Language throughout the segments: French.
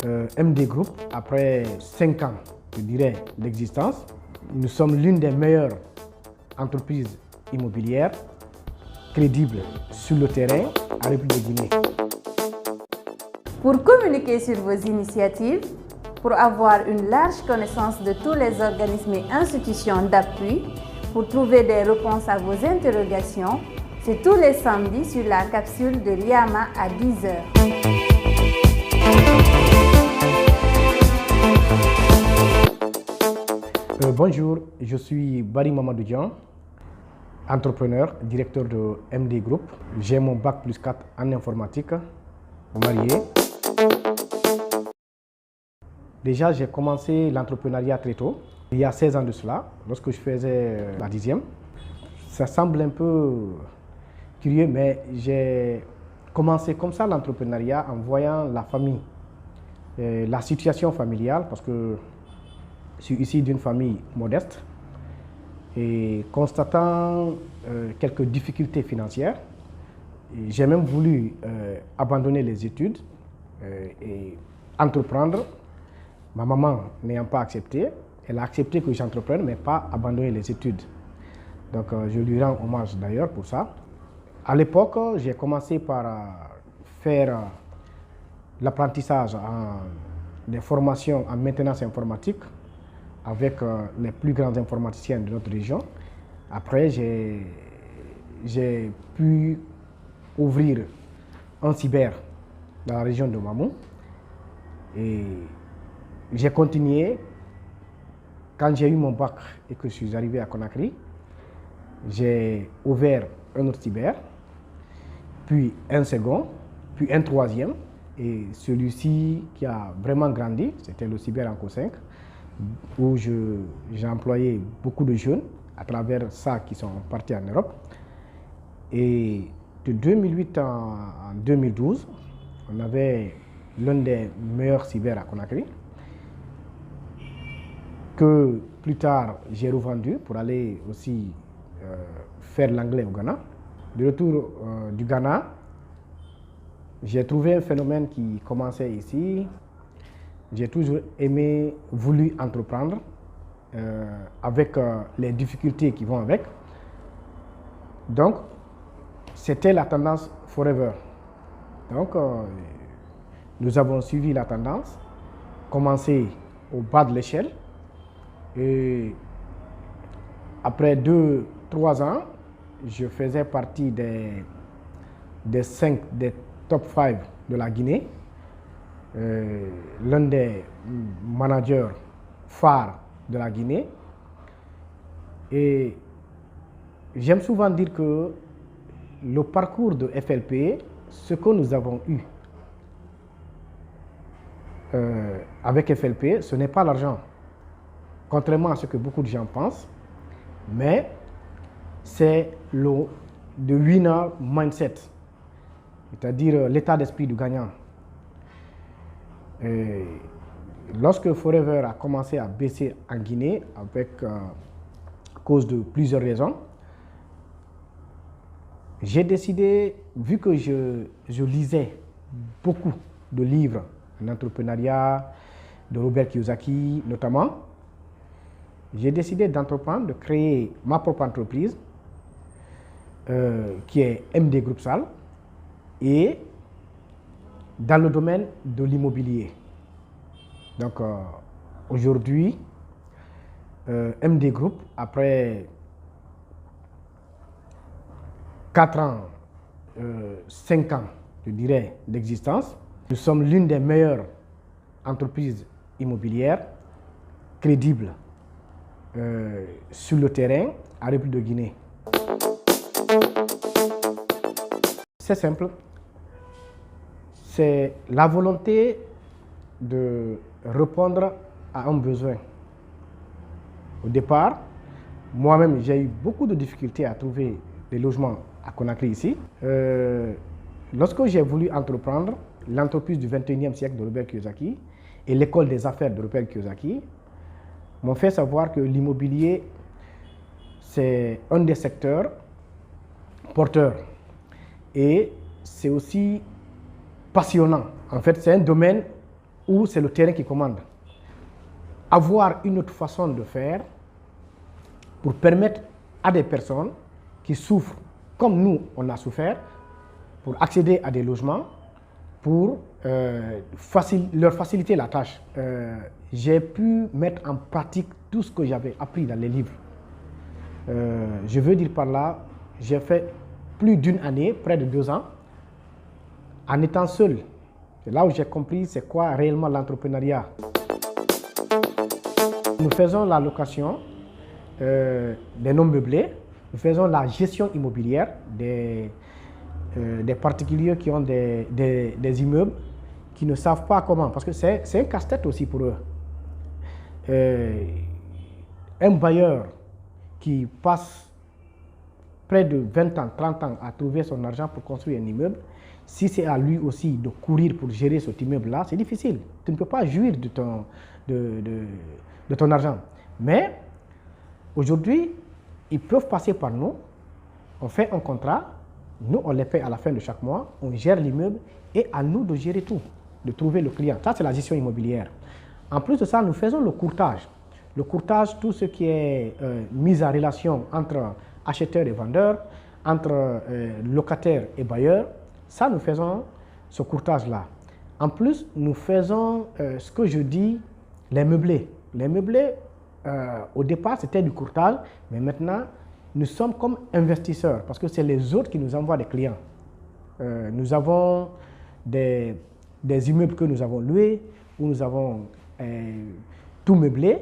MD Group, après 5 ans, je dirais, d'existence, nous sommes l'une des meilleures entreprises immobilières crédibles sur le terrain en République de Guinée. Pour communiquer sur vos initiatives, pour avoir une large connaissance de tous les organismes et institutions d'appui, pour trouver des réponses à vos interrogations, c'est tous les samedis sur la capsule de l'IAMA à 10h. Bonjour, je suis Barry Mamadou Dian, entrepreneur, directeur de MD Group. J'ai mon bac plus 4 en informatique, marié. Déjà, j'ai commencé l'entrepreneuriat très tôt, il y a 16 ans de cela, lorsque je faisais la 10e. Ça semble un peu curieux, mais j'ai commencé comme ça l'entrepreneuriat en voyant la famille, la situation familiale, parce que je suis issu d'une famille modeste et constatant quelques difficultés financières, j'ai même voulu abandonner les études et entreprendre. Ma maman n'ayant pas accepté, elle a accepté que j'entreprenne, mais pas abandonner les études. Donc je lui rends hommage d'ailleurs pour ça. À l'époque, j'ai commencé par faire l'apprentissage des formations en maintenance informatique avec les plus grands informaticiens de notre région. Après, j'ai pu ouvrir un cyber dans la région de Mamou. Et j'ai continué. Quand j'ai eu mon bac et que je suis arrivé à Conakry, j'ai ouvert un autre cyber, puis un second, puis un troisième. Et celui-ci qui a vraiment grandi, c'était le cyber Anco 5, où j'ai employé beaucoup de jeunes à travers ça qui sont partis en Europe. Et de 2008 en 2012, on avait l'un des meilleurs cyber à Conakry, que plus tard j'ai revendu pour aller aussi faire l'anglais au Ghana. De retour du Ghana, j'ai trouvé un phénomène qui commençait ici. J'ai toujours voulu entreprendre avec les difficultés qui vont avec. Donc, c'était la tendance Forever. Donc, nous avons suivi la tendance, commencé au bas de l'échelle. Et après 2-3 ans, je faisais partie des top 5 de la Guinée. L'un des managers phares de la Guinée. Et j'aime souvent dire que le parcours de FLP, ce que nous avons eu avec FLP, ce n'est pas l'argent, contrairement à ce que beaucoup de gens pensent, mais c'est le winner mindset, c'est-à-dire l'état d'esprit du gagnant. Et lorsque Forever a commencé à baisser en Guinée, à cause de plusieurs raisons, j'ai décidé, vu que je lisais beaucoup de livres en entrepreneuriat, de Robert Kiyosaki notamment, j'ai décidé d'entreprendre, de créer ma propre entreprise qui est MD Group Sal, et dans le domaine de l'immobilier. Donc aujourd'hui, MD Group, après 4 ans, 5 ans, je dirais, d'existence, nous sommes l'une des meilleures entreprises immobilières crédibles sur le terrain en République de Guinée. C'est simple. C'est la volonté de répondre à un besoin. Au départ, moi-même, j'ai eu beaucoup de difficultés à trouver des logements à Conakry ici. Lorsque j'ai voulu entreprendre, l'entreprise du 21e siècle de Robert Kiyosaki et l'école des affaires de Robert Kiyosaki m'ont fait savoir que l'immobilier, c'est un des secteurs porteurs. Et c'est aussi passionnant. En fait, c'est un domaine où c'est le terrain qui commande. Avoir une autre façon de faire pour permettre à des personnes qui souffrent comme nous, on a souffert, pour accéder à des logements, pour leur faciliter la tâche. J'ai pu mettre en pratique tout ce que j'avais appris dans les livres. Je veux dire par là, j'ai fait plus d'une année, près de 2 ans, en étant seul. C'est là où j'ai compris c'est quoi réellement l'entrepreneuriat. Nous faisons la location des non meublés, nous faisons la gestion immobilière des particuliers qui ont des immeubles qui ne savent pas comment, parce que c'est un casse-tête aussi pour eux. Un bailleur qui passe près de 20 ans, 30 ans à trouver son argent pour construire un immeuble, si c'est à lui aussi de courir pour gérer cet immeuble-là, c'est difficile. Tu ne peux pas jouir de ton argent. Mais aujourd'hui, ils peuvent passer par nous, on fait un contrat, nous on les paie à la fin de chaque mois, on gère l'immeuble et à nous de gérer tout, de trouver le client. Ça, c'est la gestion immobilière. En plus de ça, nous faisons le courtage. Le courtage, tout ce qui est mise en relation entre acheteurs et vendeurs, entre locataires et bailleurs, ça, nous faisons ce courtage-là. En plus, nous faisons ce que je dis, les meublés. Les meublés, au départ, c'était du courtage, mais maintenant, nous sommes comme investisseurs parce que c'est les autres qui nous envoient des clients. Nous avons des immeubles que nous avons loués, où nous avons tout meublé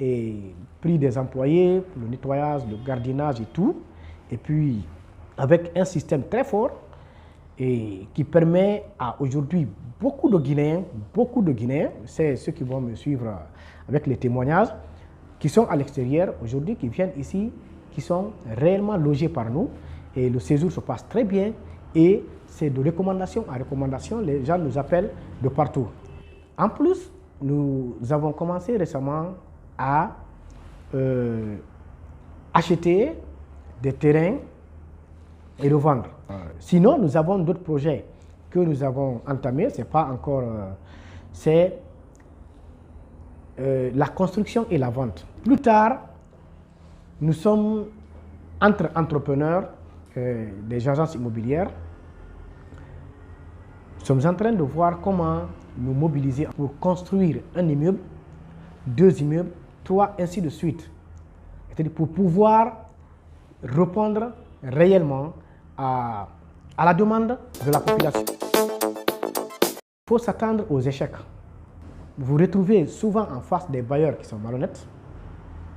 et pris des employés pour le nettoyage, le gardiennage et tout. Et puis, avec un système très fort et qui permet à aujourd'hui beaucoup de Guinéens, c'est ceux qui vont me suivre avec les témoignages, qui sont à l'extérieur aujourd'hui, qui viennent ici, qui sont réellement logés par nous. Et le séjour se passe très bien et c'est de recommandation en recommandation, les gens nous appellent de partout. En plus, nous avons commencé récemment à acheter des terrains et revendre. Sinon, nous avons d'autres projets que nous avons entamés, c'est pas encore, c'est la construction et la vente. Plus tard, nous sommes entre entrepreneurs des agences immobilières. Nous sommes en train de voir comment nous mobiliser pour construire un immeuble, 2 immeubles, 3, ainsi de suite. C'est-à-dire pour pouvoir répondre réellement à la demande de la population. Il faut s'attendre aux échecs. Vous vous retrouvez souvent en face des bailleurs qui sont malhonnêtes.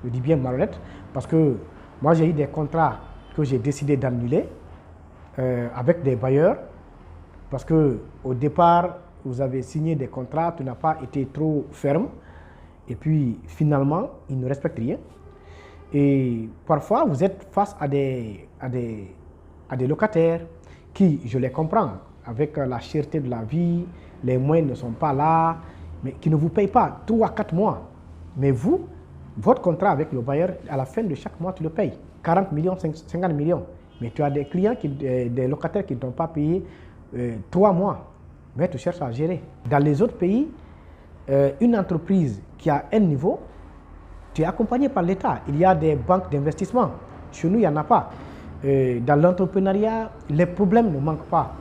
Je dis bien malhonnêtes parce que moi j'ai eu des contrats que j'ai décidé d'annuler avec des bailleurs parce qu'au départ vous avez signé des contrats, tu n'as pas été trop ferme et puis finalement ils ne respectent rien. Et parfois vous êtes face à des locataires qui, je les comprends, avec la cherté de la vie, les moyens ne sont pas là, mais qui ne vous payent pas 3 à 4 mois. Mais vous, votre contrat avec le bailleur, à la fin de chaque mois, tu le payes. 40 millions, 50 millions. Mais tu as des clients, des locataires qui ne t'ont pas payé 3 mois. Mais tu cherches à gérer. Dans les autres pays, une entreprise qui a un niveau, tu es accompagné par l'État. Il y a des banques d'investissement. Chez nous, il n'y en a pas. Dans l'entrepreneuriat, les problèmes ne manquent pas.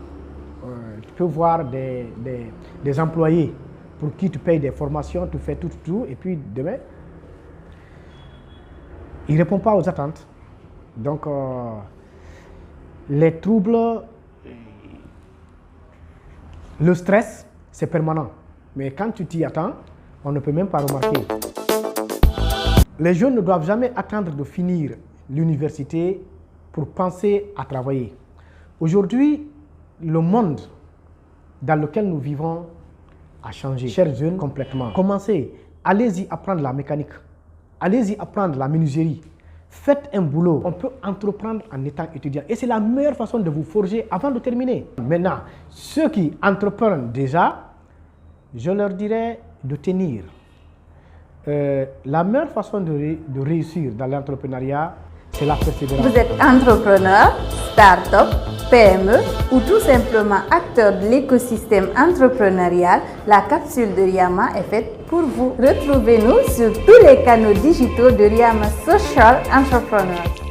Tu peux voir des employés pour qui tu payes des formations, tu fais tout, et puis demain, il ne répond pas aux attentes. Donc, les troubles, le stress, c'est permanent. Mais quand tu t'y attends, on ne peut même pas remarquer. Les jeunes ne doivent jamais attendre de finir l'université pour penser à travailler. Aujourd'hui, le monde dans lequel nous vivons a changé. Chers jeunes, complètement. Commencez, allez-y apprendre la mécanique, allez-y apprendre la menuiserie. Faites un boulot. On peut entreprendre en étant étudiant. Et c'est la meilleure façon de vous forger avant de terminer. Maintenant, ceux qui entreprennent déjà, je leur dirais de tenir. La meilleure façon de réussir dans l'entrepreneuriat, c'est cela précédera. Vous êtes entrepreneur, start-up, PME ou tout simplement acteur de l'écosystème entrepreneurial, la capsule de Riyama est faite pour vous. Retrouvez-nous sur tous les canaux digitaux de Riyama Social Entrepreneurs.